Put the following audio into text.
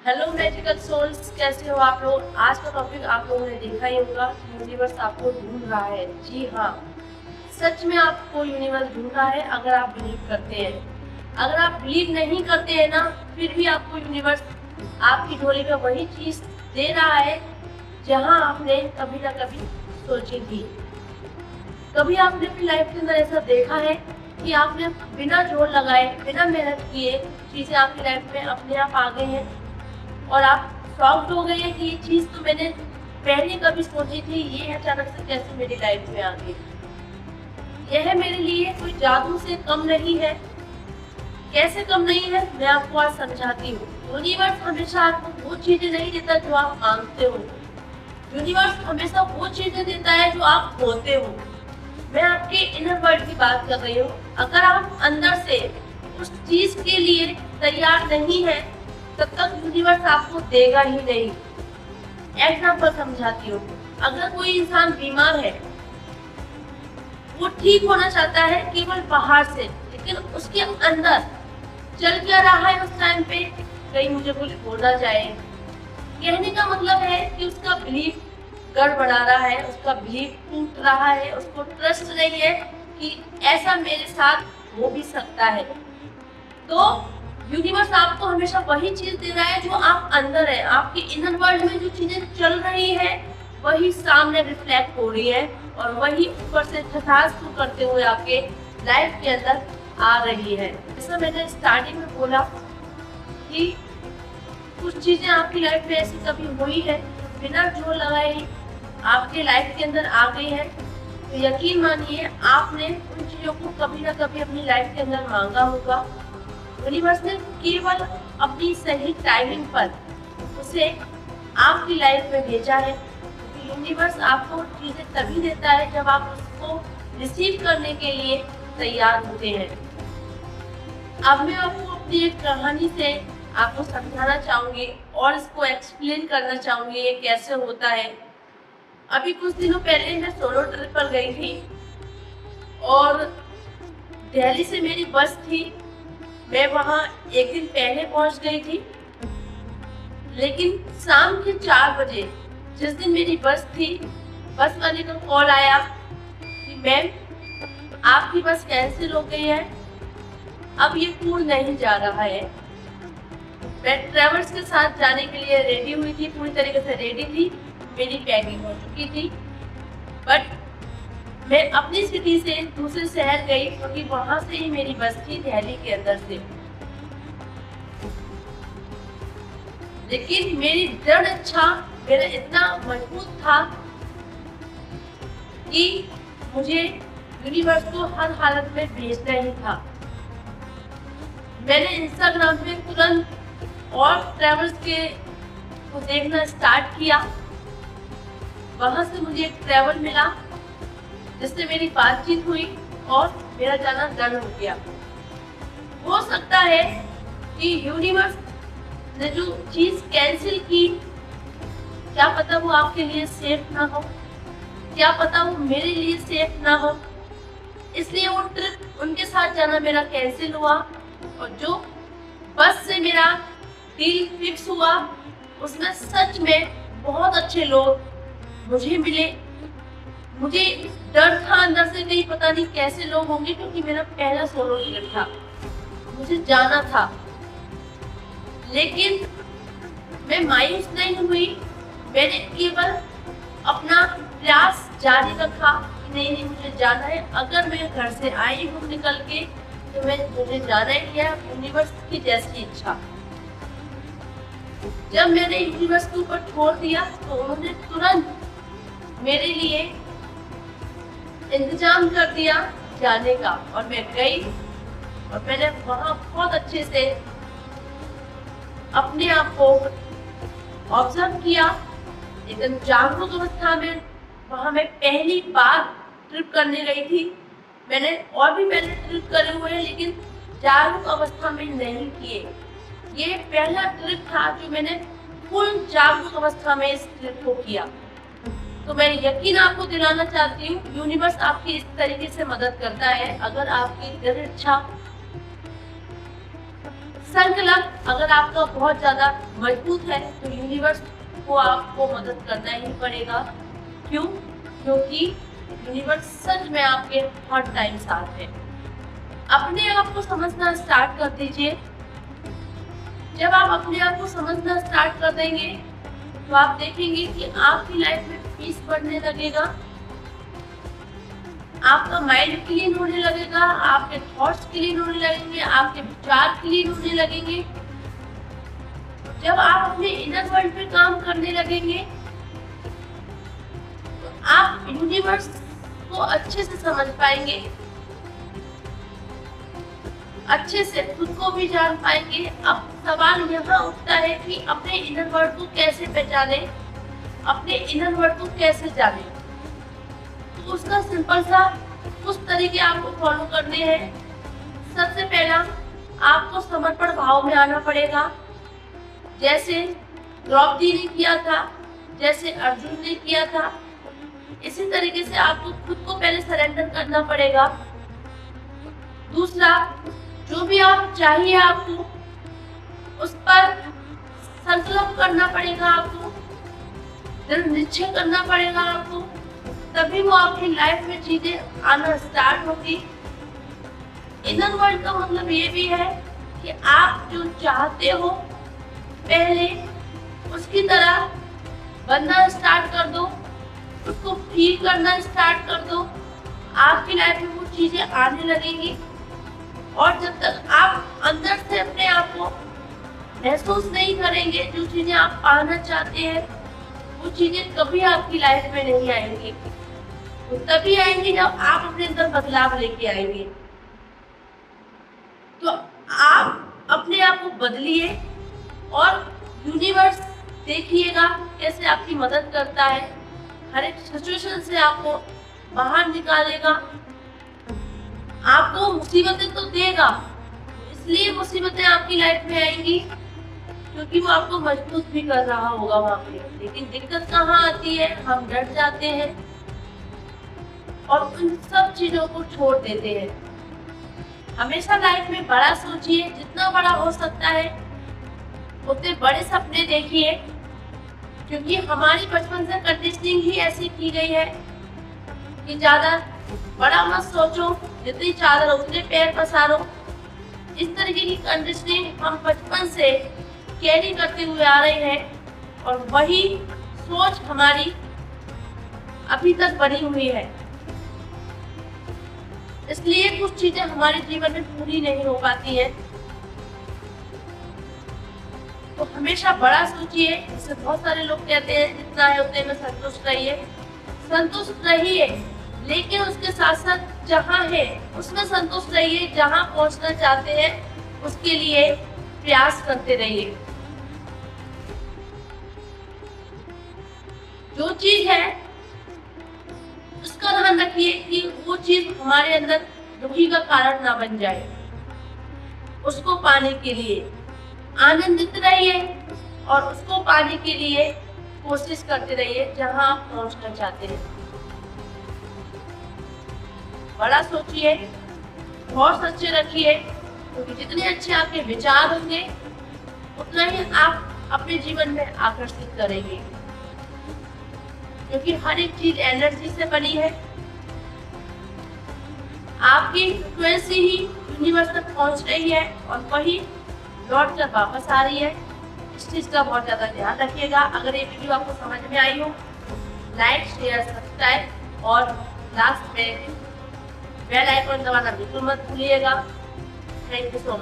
Hello magical souls, कैसे हो आप लोग। आज का टॉपिक आप लोगों ने देखा ही होगा, यूनिवर्स आपको ढूंढ रहा है। जी हाँ, सच में आपको यूनिवर्स ढूंढ रहा है अगर आप बिलीव करते हैं। अगर आप बिलीव नहीं करते हैं ना, फिर भी आपको यूनिवर्स आपकी झोली में वही चीज दे रहा है जहाँ आपने कभी ना कभी सोची थी। कभी आपने अपनी लाइफ के अंदर ऐसा देखा है कि आपने बिना जोर लगाए, बिना मेहनत किए चीजें आपकी लाइफ में अपने आप आ गई हैं और आप शॉक्ड हो गए हैं कि ये चीज तो मैंने पहले कभी सोची थी, ये अचानक से कैसे मेरी लाइफ में आ गई। यह मेरे लिए कोई जादू से कम नहीं है। कैसे कम नहीं है, मैं आपको आज समझाती हूँ। यूनिवर्स हमेशा आपको वो चीजें नहीं देता जो आप मांगते हो। यूनिवर्स हमेशा वो चीजें देता है जो आप होते हो। मैं आपके इनर वर्ल्ड की बात कर रही हूँ। अगर आप अंदर से उस चीज के लिए तैयार नहीं है, तब तक यूनिवर्स आपको देगा ही नहीं। एग्जाम्पल समझाती हूँ। अगर कोई इंसान बीमार है, वो ठीक होना चाहता है केवल बाहर से, लेकिन उसके अंदर चल क्या रहा है उस टाइम पे, कहीं मुझे कुछ हो ना जाए। कहने का मतलब है कि उसका बिलीफ गड़बड़ा रहा है, उसका बिलीफ टूट रहा है, उसको ट्रस्ट नहीं है कि ऐसा मेरे साथ हो भी सकता है। तो यूनिवर्स आपको हमेशा वही चीज दे रहा है जो आप अंदर है। आपके इनर वर्ल्ड में जो चीजें चल रही है वही सामने रिफ्लेक्ट हो रही है और वही ऊपर से तथास्तु करते हुए आपके लाइफ के अंदर आ रही है। जैसा मैंने स्टार्टिंग में बोला कि कुछ चीजें आपकी लाइफ में ऐसी कभी हुई है, बिना जोर लगाए आपके लाइफ के अंदर आ गई है, तो यकीन मानिए आपने उन चीजों को कभी ना कभी अपनी लाइफ के अंदर मांगा होगा। यूनिवर्स ने केवल अपनी सही टाइमिंग पर उसे आपकी लाइफ में भेजा है। तो यूनिवर्स आपको चीजें तभी देता है जब आप उसको रिसीव करने के लिए तैयार होते हैं। अब मैं आपको अपनी एक कहानी से आपको समझाना चाहूंगी और इसको एक्सप्लेन करना चाहूंगी ये कैसे होता है। अभी कुछ दिनों पहले मैं सोलो ट्रिप पर गई थी और दिल्ली से मेरी बस थी। मैं वहाँ एक दिन पहले पहुँच गई थी, लेकिन शाम के 4 बजे जिस दिन मेरी बस थी, बस वाले का कॉल आया कि मैम आपकी बस कैंसिल हो गई है, अब ये टूर नहीं जा रहा है। मैं ट्रेवल्स के साथ जाने के लिए रेडी हुई थी, पूरी तरीके से रेडी थी, मेरी पैकिंग हो चुकी थी, बट मैं अपनी सिटी से दूसरे शहर गई क्योंकि वहां से ही मेरी बस थी दिल्ली के अंदर से। लेकिन मेरी दृढ़ इच्छा मेरा इतना मजबूत था कि मुझे यूनिवर्स को हर हालत में भेजना ही था। मैंने इंस्टाग्राम पे तुरंत और ट्रेवल्स के को देखना स्टार्ट किया। वहां से मुझे एक ट्रेवल मिला जिससे मेरी बातचीत हुई और मेरा जाना डन हो गया। हो सकता है कि यूनिवर्स ने जो चीज कैंसिल की, क्या पता वो आपके लिए सेफ ना हो, क्या पता वो मेरे लिए सेफ ना हो, इसलिए वो ट्रिप उनके साथ जाना मेरा कैंसिल हुआ। और जो बस से मेरा डील फिक्स हुआ उसमें सच में बहुत अच्छे लोग मुझे मिले। मुझे डर था अंदर से, कहीं पता नहीं कैसे लोग होंगे, क्योंकि मेरा पहला सोलो ट्रिप था, मुझे जाना था। लेकिन मैं मायूस नहीं हुई, मैंने केवल अपना प्रयास जारी रखा कि नहीं मुझे जाना है। अगर मैं घर से आई हूँ निकल के तो मुझे जाना ही है, यूनिवर्स की जैसी इच्छा। जब मैंने यूनिवर्स के ऊपर छोड़ दिया तो उन्होंने तुरंत मेरे लिए इंतजाम कर दिया जाने का और मैं गई और मैंने वहाँ बहुत अच्छे से अपने आप को ऑब्जर्व किया। एकदम जागरूक अवस्था में वहाँ मैं पहली बार ट्रिप करने गई थी। मैंने और भी पहले ट्रिप करे हुए हैं, लेकिन जागरूक अवस्था में नहीं किए। ये पहला ट्रिप था जो मैंने फुल जागरूक अवस्था में इस ट्रिप को किया। तो मैं यकीन आपको दिलाना चाहती हूँ, यूनिवर्स आपकी इस तरीके से मदद करता है। अगर आपकी दृढ़ इच्छा संकल्प अगर आपका बहुत ज्यादा मजबूत है तो यूनिवर्स को आपको मदद करना ही पड़ेगा। क्यों? क्योंकि यूनिवर्स सच में आपके हर टाइम साथ है। अपने आप को समझना स्टार्ट कर दीजिए। जब आप अपने आप को समझना स्टार्ट कर देंगे तो आप देखेंगे कि आपकी लाइफ में पीस बढ़ने लगेगा, आपका माइंड क्लीन होने लगेगा, आपके थॉट्स क्लीन होने लगेंगे, आपके विचार क्लीन होने लगेंगे। जब आप अपने इनर वर्ल्ड पे काम करने लगेंगे तो आप यूनिवर्स को अच्छे से समझ पाएंगे, अच्छे से खुद को भी जान पाएंगे। अब सवाल यहाँ उठता है कि अपने इनर वर्ल्ड को कैसे पहचाने, अपने इनर वर्ल्ड को कैसे जाने। तो उसका सिंपल सा कुछ तरीके आपको फॉलो करने हैं। सबसे पहला आपको समर्पण भाव में आना पड़ेगा, जैसे द्रौपदी ने किया था, जैसे अर्जुन ने किया था। इसी तरीके से आपको खुद को पहले सरेंडर करना पड़ेगा। दूसरा, जो भी आप चाहिए आपको उस पर संकल्प करना पड़ेगा, आपको दृढ़ निश्चय करना पड़ेगा आपको, तभी वो आपकी लाइफ में चीजें आना स्टार्ट होगी। इनर वर्ल्ड का मतलब ये भी है कि आप जो चाहते हो पहले उसकी तरह बनना स्टार्ट कर दो, उसको फील करना स्टार्ट कर दो, आपकी लाइफ में वो चीजें आने लगेंगी। और जब तक आप अंदर से अपने आप को महसूस नहीं करेंगे, जो चीजें आप पाना चाहते हैं वो चीजें कभी आपकी लाइफ में नहीं आएंगी। तो तभी आएंगी जब आप अपने अंदर बदलाव लेके आएंगे। तो आप अपने आप को बदलिए और यूनिवर्स देखिएगा कैसे आपकी मदद करता है, हर एक सिचुएशन से आपको बाहर निकालेगा। आपको मुसीबतें तो देगा, इसलिए मुसीबतें आपकी लाइफ में आएंगी क्योंकि वो आपको मजबूत भी कर रहा होगा वहां पे। लेकिन दिक्कत कहाँ आती है, हम डर जाते हैं और उन सब चीजों को छोड़ देते हैं। हमेशा लाइफ में बड़ा सोचिए, जितना बड़ा हो सकता है उतने बड़े सपने देखिए, क्योंकि हमारी बचपन से कंडीशनिंग ही ऐसी की गई है कि ज्यादा बड़ा मत सोचो, जितनी चादर उतने पैर पसारो। इस तरीके की कंडीशनिंग हम बचपन से कैरी करते हुए आ रहे हैं और वही सोच हमारी अभी तक बनी हुई है। इसलिए कुछ चीजें हमारे जीवन में पूरी नहीं हो पाती हैं। तो हमेशा बड़ा सोचिए। जैसे बहुत सारे लोग कहते हैं जितना है उतने में संतुष्ट रहिए। संतुष्ट रहिए, लेकिन उसके साथ साथ जहाँ है उसमें संतुष्ट रहिए। जहाँ पहुँचना चाहते हैं उसके लिए प्रयास करते रहिए। जो चीज है उसका ध्यान रखिए कि वो चीज हमारे अंदर दुखी का कारण ना बन जाए। उसको पाने के लिए आनंदित रहिए और उसको पाने के लिए कोशिश करते रहिए जहां आप पहुंचना चाहते हैं। बड़ा सोचिए, बहुत सच्चे रखिए, क्योंकि जितने अच्छे आपके विचार होंगे उतना ही आप अपने जीवन में आकर्षित करेंगे, क्योंकि हर एक चीज एनर्जी से बनी है। आपकी फ्रीक्वेंसी ही यूनिवर्स तक पहुंच रही है और वही लौट कर वापस आ रही है। इस चीज का बहुत ज्यादा ध्यान रखिएगा। अगर ये वीडियो आपको समझ में आई हो, लाइक, शेयर, सब्सक्राइब और लास्ट में बेल आइकन दबाना बिल्कुल मत भूलिएगा। Thank you so much.